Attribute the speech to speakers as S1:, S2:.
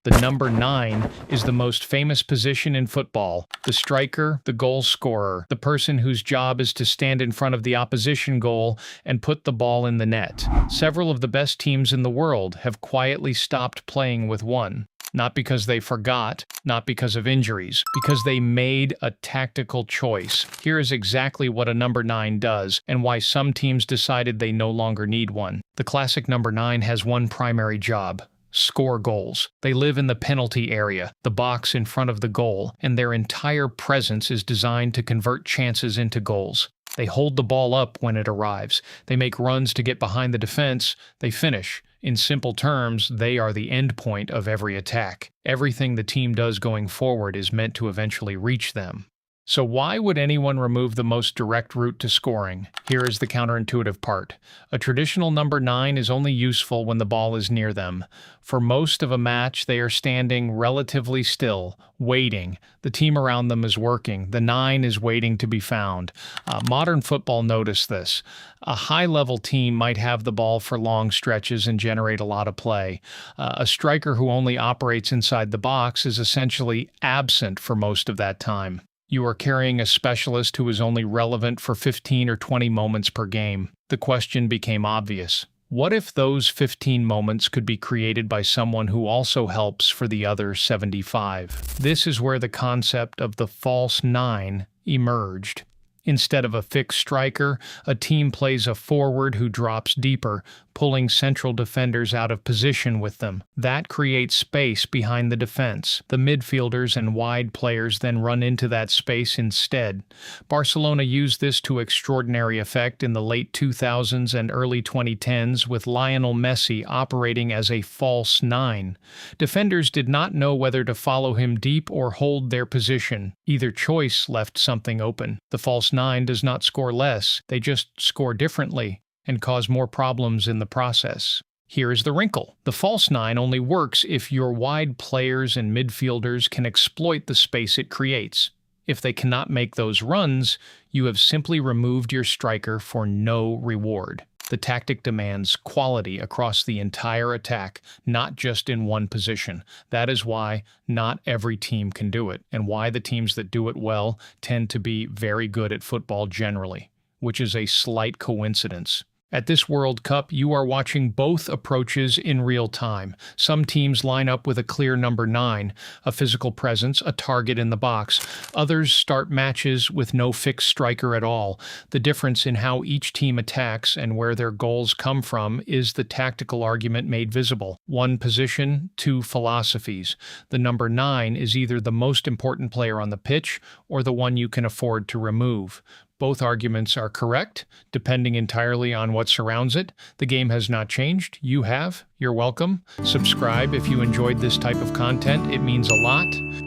S1: The number 9 is the most famous position in football. The striker, the goal scorer, the person whose job is to stand in front of the opposition goal and put the ball in the net. Several of the best teams in the world have quietly stopped playing with one. Not because they forgot, not because of injuries, because they made a tactical choice. Here is exactly what a number 9 does, and why some teams decided they no longer need one. The classic number 9 has one primary job: score goals. They live in the penalty area, the box in front of the goal, and their entire presence is designed to convert chances into goals. They hold the ball up when it arrives. They make runs to get behind the defense. They finish. In simple terms, they are the end point of every attack. Everything the team does going forward is meant to eventually reach them. So why would anyone remove the most direct route to scoring? Here is the counterintuitive part. A traditional number 9 is only useful when the ball is near them. For most of a match, they are standing relatively still, waiting. The team around them is working. The 9 is waiting to be found. Modern football noticed this. A high-level team might have the ball for long stretches and generate a lot of play. A striker who only operates inside the box is essentially absent for most of that time. You are carrying a specialist who is only relevant for 15 or 20 moments per game. The question became obvious. What if those 15 moments could be created by someone who also helps for the other 75? This is where the concept of the false 9 emerged. Instead of a fixed striker, a team plays a forward who drops deeper, pulling central defenders out of position with them. That creates space behind the defense. The midfielders and wide players then run into that space instead. Barcelona used this to extraordinary effect in the late 2000s and early 2010s, with Lionel Messi operating as a false 9. Defenders did not know whether to follow him deep or hold their position. Either choice left something open. The false 9 does not score less, they just score differently and cause more problems in the process. Here is the wrinkle. The false 9 only works if your wide players and midfielders can exploit the space it creates. If they cannot make those runs, you have simply removed your striker for no reward. The tactic demands quality across the entire attack, not just in one position. That is why not every team can do it, and why the teams that do it well tend to be very good at football generally, which is a slight coincidence. At this World Cup, you are watching both approaches in real time. Some teams line up with a clear number 9, a physical presence, a target in the box. Others start matches with no fixed striker at all. The difference in how each team attacks and where their goals come from is the tactical argument made visible. One position, two philosophies. The number 9 is either the most important player on the pitch or the one you can afford to remove. Both arguments are correct, depending entirely on what surrounds it. The game has not changed. You have. You're welcome. Subscribe if you enjoyed this type of content. It means a lot.